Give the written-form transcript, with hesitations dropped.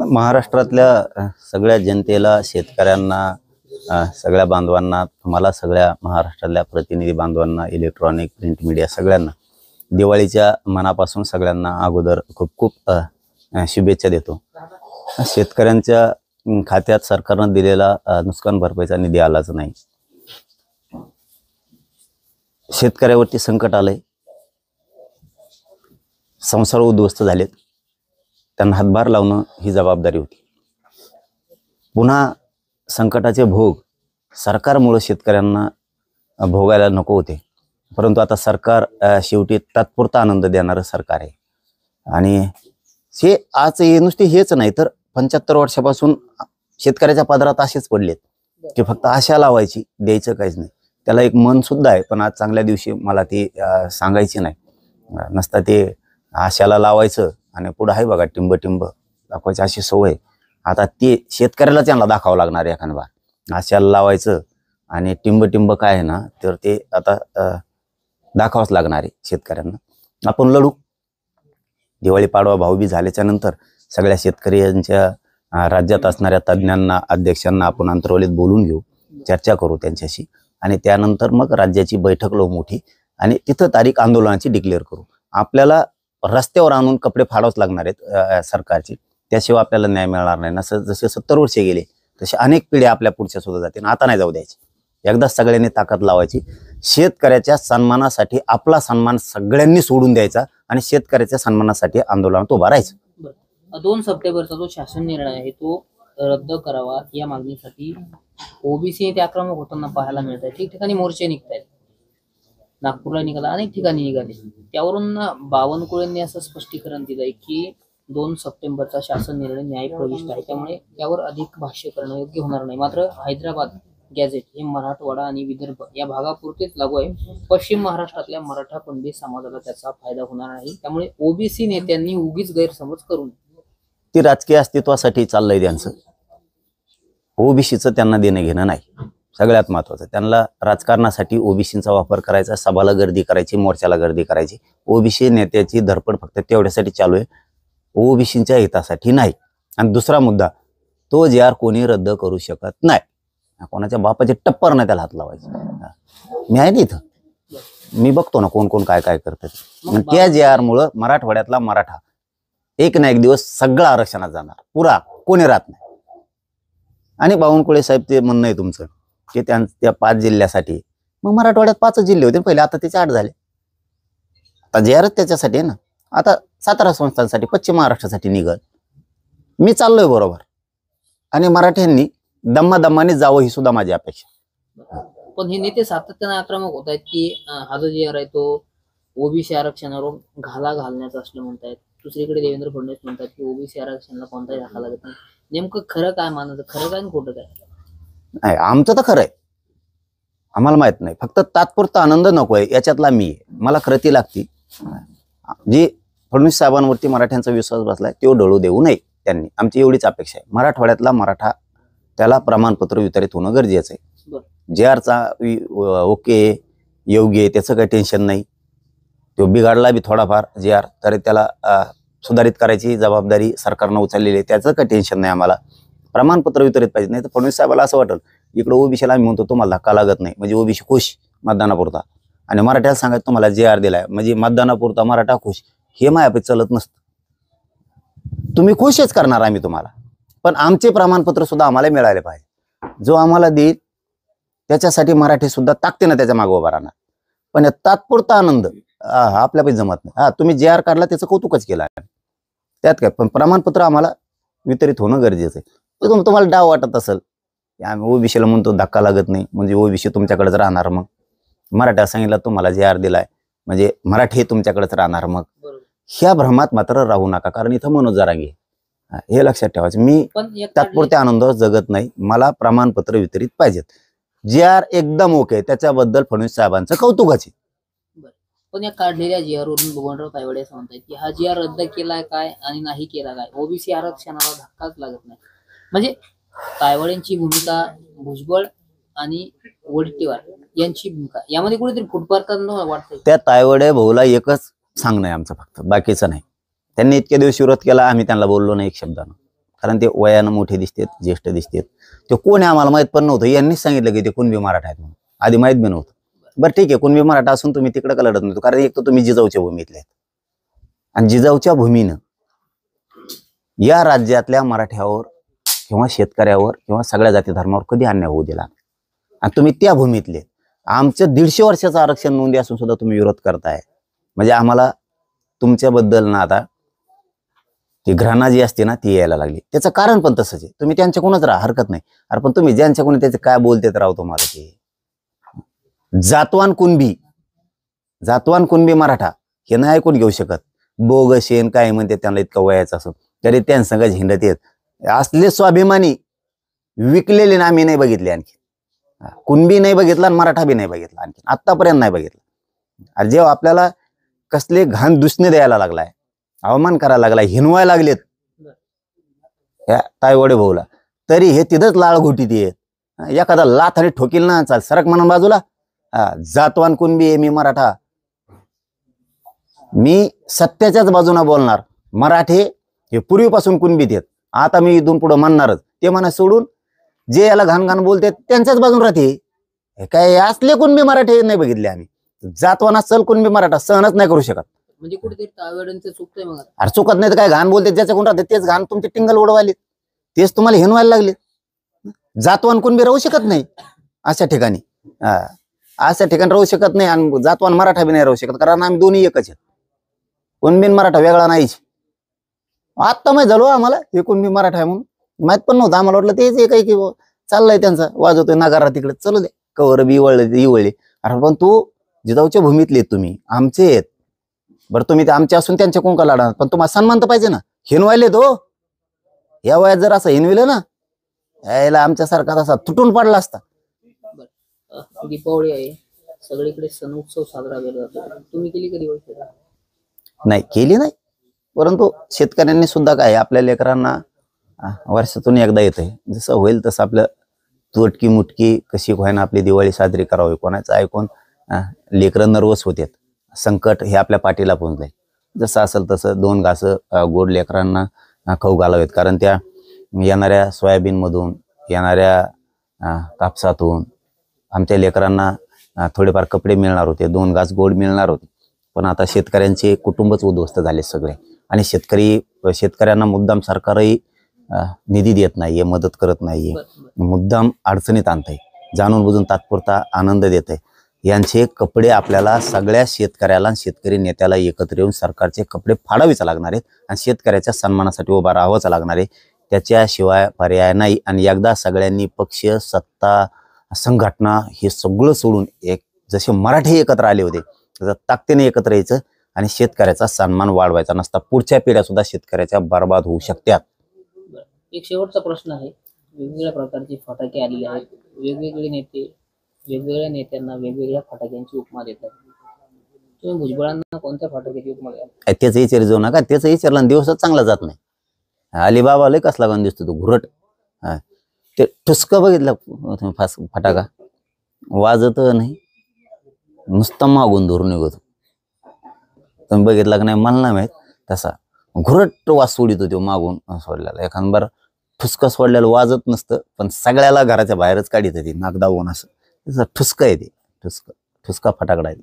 महाराष्ट्रातल्या सगळ्या जनतेला, शेतकऱ्यांना, सगळ्या बांधवांना, तुम्हाला सगळ्या महाराष्ट्रातल्या प्रतिनिधी बांधवांना, इलेक्ट्रॉनिक प्रिंट मीडिया सगळ्यांना दिवाळीच्या मनापासून सगळ्यांना अगोदर खूप खूप शुभेच्छा देतो। शेतकऱ्यांच्या खात्यात सरकारने दिलेला नुकसान भरपाईचा निधी आलाच नाही। शेतकऱ्यावरती संकट आलंय, संसार उद्ध्वस्त झालेत, त्यांना हातभार लावणं ही जबाबदारी होती। पुन्हा संकटाचे भोग सरकारमुळे शेतकऱ्यांना भोगायला नको होते, परंतु आता सरकार शेवटी तात्पुरता आनंद देणारं सरकार आहे। आणि हे आज नुसते हेच नाही तर 75 वर्षापासून शेतकऱ्याच्या पदरात असेच पडलेत की फक्त आशा लावायची, द्यायचं काहीच नाही। त्याला एक मन सुद्धा आहे, पण आज चांगल्या दिवशी मला ती सांगायची नाही। नसता ते आशाला लावायचं आणि पुढे आहे बघा टिंब टिंब दाखवायची अशी सवय। आता ते शेतकऱ्याला त्यांना दाखवावं लागणार आहे एखाद बार। आशाला लावायचं आणि टिंब टिंब काय आहे ना, तर ते आता दाखवावंच लागणार आहे शेतकऱ्यांना। आपण लढू। दिवाळी पाडवा भाऊबीज झाल्याच्या नंतर सगळ्या शेतकऱ्यांच्या राज्यात असणाऱ्या तज्ञांना, अध्यक्षांना आपण अंतर्वलीत बोलून घेऊ, चर्चा करू त्यांच्याशी आणि त्यानंतर मग राज्याची बैठक लावू मोठी आणि तिथं तारीख आंदोलनाची डिक्लेअर करू। आपल्याला रस्त्यावर आणून कपडे फाडावच लागणार आहेत सरकारची, त्याशिवाय आपल्याला न्याय मिळणार नाही। नसं जसे 70 वर्षे गेले तसे अनेक पिढ्या आपल्या पुढच्या सुद्धा जातील। आता नाही जाऊ द्यायची, एकदा सगळ्यांनी ताकद लावायची। शेतकऱ्याच्या सन्मानासाठी आपला सन्मान सगळ्यांनी सोडून द्यायचा आणि शेतकऱ्याच्या सन्मानासाठी आंदोलनात उभा राहायचं। 2 सप्टेंबरचा जो शासन निर्णय आहे तो रद्द करावा या मागणीसाठी ओबीसी ते आक्रमक होताना पाहायला मिळत आहे। ठिकठिकाणी मोर्चे निघत आहेत, नागपूरला निघाला, अनेक ठिकाणी निघाले। त्यावरून बावनकुळेंनी असं स्पष्टीकरण दिलंय की 2 सप्टेंबरचा शासन निर्णय न्यायप्रविष्ट आहे, त्यामुळे त्यावर अधिक भाष्य करणं योग्य होणार नाही। मात्र हैदराबाद गॅझेट हे मराठवाडा आणि विदर्भ या भागापुरतेच लागू आहे। पश्चिम महाराष्ट्रातल्या मराठा कुणबी समाजाला त्याचा फायदा होणार नाही, त्यामुळे ओबीसी नेत्यांनी उगीच गैरसमज करू नये। ती राजकीय अस्तित्वासाठी चाललंय त्यांचं, ओबीसीचं त्यांना देणं घेणं नाही। सगळ्यात महत्वाचं त्यांना राजकारणासाठी ओबीसीचा वापर करायचा, सभाला गर्दी करायची, मोर्चाला गर्दी करायची। ओबीसी नेत्याची धडपड फक्त तेवढ्यासाठी चालू आहे, ओबीसीच्या हितासाठी नाही। आणि दुसरा मुद्दा, तो जे कोणी रद्द करू शकत नाही। कोणाच्या बापाचे टप्पर नाही त्याला हात लावायचं। मी आहे ना इथं, मी बघतो ना कोण कोण काय काय करतात। त्या जे मुळे मराठवाड्यातला मराठा एक ना एक दिवस सगळं आरक्षणात जाणार, पुरा कोणी राहत नाही। आणि बावनकुळे साहेब ते म्हणणं आहे तुमचं की त्या 5 जिल्ह्यासाठी, मग मराठवाड्यात 5 जिल्हे होते पहिले, आता त्याचे 8 झाले। आता जे आर त्याच्यासाठी आहे ना, आता 17 संस्थांसाठी, पश्चिम महाराष्ट्रासाठी निघत मी चाललोय बरोबर। आणि मराठ्यांनी दम्माने जावं ही सुद्धा माझी अपेक्षा। पण हे नेते सातत्याने आक्रमक होत आहेत की हा जो जे आर आहे तो ओबीसी आरक्षणावर घाला घालण्याचा असलं म्हणतायत। दुसरीकडे देवेंद्र फडणवीस म्हणतात की ओबीसी आरक्षणाला कोणताही धक्का लागत नाही। नेमकं खरं काय मानायचं, खरं काय आणि खोटं काय? नाही, आमचं तर खरं आहे, आम्हाला माहित नाही, फक्त तात्पुरता आनंद नकोय याच्यातला मी आहे। मला कृती लागती। जी फडणवीस साहेबांवरती मराठ्यांचा विश्वास बसलाय तो डळू देऊ नये त्यांनी, आमची एवढीच अपेक्षा आहे। मराठवाड्यातला मराठा त्याला प्रमाणपत्र वितरित होणं गरजेचं आहे। जे आरचा ओके योग्य आहे, त्याचं काही टेन्शन नाही। तो बिघाडला बी थोडाफार जे आर, तरी त्याला सुधारित करायची जबाबदारी सरकारनं उचललेली आहे, त्याचं काही टेन्शन नाही आम्हाला। प्रमाणपत्र वितरित पाहिजे, नाही तर फडणवीस साहेबाला असं वाटेल इकडे ओबीसीला आम्ही म्हणतो तुम्हाला धक्का लागत नाही म्हणजे ओबीसी खुश मतदानापुरता, आणि मराठ्याला सांगायचं तुम्हाला जे आर दिलाय म्हणजे मतदानापुरता मराठा खुश, हे मायापैकी चालत नसतं। तुम्ही खुशच करणार आम्ही तुम्हाला, पण आमचे प्रमाणपत्र सुद्धा आम्हाला मिळाले पाहिजे। जो आम्हाला देईल त्याच्यासाठी मराठी सुद्धा ताकदीने त्याच्या मागे उभा राहणार। पण तात्पुरता आनंद आपल्यापैकी जमत नाही। तुम्ही जे आर काढला त्याचं कौतुकच केलं आहे, त्यात काय, पण प्रमाणपत्र आम्हाला वितरित होणं गरजेचं आहे। तुम्हाला डाव वाटत असेल आम्ही ओबीसीला म्हणतो धक्का लागत नाही म्हणजे ओबीसी तुमच्याकडेच राहणार, मग मराठा सांगितलं तुम्हाला जे आर दिलाय म्हणजे मराठी तुमच्याकडेच राहणार, मग ह्या भ्रमात मात्र राहू नका। कारण इथं मनोज जरांगे, हे लक्षात ठेवायचं, मी तात्पुरत्या आनंदावर जगत नाही, मला प्रमाणपत्र वितरित पाहिजेत। जे आर एकदम ओके, त्याच्याबद्दल फडणवीस साहेबांचं कौतुकच आहे। पण या काढलेल्या जी आर वरून बबनराव तायवाडे असं म्हणतात की हा जी आर रद्द केलाय काय आणि नाही केला काय, ओबीसी आरक्षणाला धक्काच लागत नाही। म्हणजे तायवाड्यांची भूमिका, भुजबळ आणि वडेट्टीवार यांची भूमिका यामध्ये कुठेतरी फुटपार करणं वाटतंय। त्या तायवाडे भाऊला एकच सांगणं आहे आमचं, फक्त बाकीचं नाही। त्यांनी इतके दिवस विरोध केला, आम्ही त्यांना बोललो नाही एक शब्दानं, कारण ते वयानं मोठे दिसतात, ज्येष्ठ दिसतात. ते कोण आहे आम्हाला माहित पण नव्हतं. यांनीच सांगितलं की ते कुणबी मराठा आहेत म्हणून. आधी माहित बी नव्हतं. बरं ठीक आहे, कुणबी मराठा असून तुम्ही तिकडे का लढत नव्हतो? कारण एक तर तुम्ही जिजाऊच्या भूमीतले आहेत आणि जिजाऊच्या भूमीनं या राज्यातल्या मराठ्यावर किंवा शेतकऱ्यावर किंवा सगळ्या जाती धर्मावर कधी अन्याय होऊ दिला आणि तुम्ही त्या भूमीतले. आमचं 150 वर्षाचं आरक्षण नोंदी असून सुद्धा तुम्ही विरोध करताय. म्हणजे आम्हाला तुमच्याबद्दल ना आता ती घृणा जी असते ना ती यायला लागली. त्याचं कारण पण तसंच आहे. तुम्ही त्यांच्याकडूनच राहा, हरकत नाही. अरे पण तुम्ही ज्यांच्याकडून त्याचे काय बोलतेत राव, तुम्हाला ते जातवान कुणबी मराठा हे नाही ऐकून घेऊ शकत. बोगशेन काय म्हणते त्यांना इतकं वयाचं असं तरी त्यांसंग झिंडत येत असले स्वाभिमानी विकलेले ना आम्ही नाही बघितले. आणखी कुणबी नाही बघितला आणि मराठा बी नाही बघितला, आणखी आतापर्यंत नाही बघितला. अरे जेव्हा आपल्याला कसले घाण दुसणे द्यायला लागलाय, अवमान करायला लागलाय, हिनवायला लागलेत या तायवडे भाऊला, तरी हे तिथंच लाळ घोटीत येत. एखादा लाथ आणि ठोकील ना चाल सरक म्हणून बाजूला. जातवान कुणबी आहे, मी मराठा. मी सत्याच्याच बाजूने बोलणार. मराठे हे पूर्वीपासून कुणबीत आहेत, आता मी इथून पुढे म्हणणारच. ते म्हणा सोडून जे याला घाण घाण बोलते त्यांच्याच बाजून राहते. काय असले कुणबी मराठे नाही बघितले आम्ही. जातवाना चल कुणबी मराठा सहनच नाही करू शकत. म्हणजे कुठेतरी तायवाड्यांचं चुकतंय मग. अरे चुकत नाही तर काय, घाण बोलते ज्याच्याकडून राहते तेच घाण तुमचे टिंगल उडवायले, तेच तुम्हाला हिनवायला लागले. जातवान कुणबी राहू शकत नाही अशा ठिकाणी. अशा ठिकाणी राहू शकत नाही आणि जातवान मराठा बी नाही राहू शकत, कारण आम्ही दोन्ही एकच आहेत. कुणबी मराठा वेगळा नाहीच. आत्ता माहित झालो आम्हाला हे कुणबी मराठा आहे म्हणून. माहित पण नव्हतं आम्हाला. वाटलं तेच एक आहे की चाललंय त्यांचा वाजवतोय नागारा तिकडे, चलू दे कवर बी वळले. अरे पण तू जिजाऊच्या भूमीतले तुम्ही आमचे आहेत. बरं तुम्ही ते आमचे असून त्यांच्या कोण का लढणार, पण तुम्हाला सन्मान तर पाहिजे ना. हिनवायले तो या वयात जर असं हिनविलं ना यायला आमच्यासारखा असा तुटून पडला असता. दीपावली आहे, सगळीकडे सण उत्सव साजरा केला जातो. तुम्ही केली कधी दिवाळी? नाही केली नाही, परंतु शेतकऱ्यांनी सुद्धा काय आपल्या लेकरांना वर्षातून एकदा येते, जसं होईल तसं आपलं तुटकी मुटकी कशी होईना आपली दिवाळी साजरी करावी. कोणाचं ऐकून लेकरं नर्वस होतात. संकट हे आपल्या पाठीला पोहोचलंय. जसं असेल तसं 2 घासं गोड लेकरांना खाऊ घालावेत, कारण त्या येणाऱ्या सोयाबीनमधून येणाऱ्या कापसातून आमच्या लेकरांना थोडेफार कपडे मिळणार होते, 2 घास गोड मिळणार होते. पण आता शेतकऱ्यांचे कुटुंबच उद्ध्वस्त झाले सगळे, आणि शेतकऱ्यांना मुद्दाम सरकारही निधी देत नाहीये, मदत करत नाहीये, मुद्दाम अडचणीत आणतंय, जाणून बुजून तात्पुरता आनंद देत आहे. यांचे कपडे आपल्याला सगळ्या शेतकऱ्याला शेतकरी नेत्याला एकत्र येऊन सरकारचे कपडे फाडावेच लागणार आहेत आणि शेतकऱ्याच्या सन्मानासाठी उभा राहावंच लागणार आहे. त्याच्याशिवाय पर्याय नाही. आणि एकदा सगळ्यांनी पक्ष, सत्ता, संघटना हे सगळं सोडून एक जसे मराठी एकत्र आले होते तसं ताकदीने एकत्र यायचं आणि शेतकऱ्याचा सन्मान वाढवायचा नसता. पुढच्या पिढ्या सुद्धा शेतकऱ्याच्या बर्बाद होऊ शकतात. एक शेवटचा प्रश्न आहे. वेगवेगळ्या प्रकारचे फटाके आलेले आहेत. वेगवेगळे नेते वेगवेगळ्या नेत्यांना वेगवेगळ्या फटाक्यांची उपमा देतात. तुम्ही भुजबळांना कोणत्या फटाक्याची उपमा द्याल? त्याच विचार जाऊ नका. त्याच विचारला दिवसच चांगला जात नाही. अलिबाबा लय कसला गण दिसतो तो घुरट. ते ठुसक बघितलं फटाका वाजत नाही, नुसतं मागून धरून निघतो. तुम्ही बघितला का नाही मला नाही माहित. तसा घुरट वास सोडितो तो मागून सोडलेला. एखाद बार ठुसका सोडलेलं वाजत नसतं, पण सगळ्याला घराच्या बाहेरच काढित ती नाक दाबून. असं ठुसका आहे ते. ठुसका फटाकडा आहे.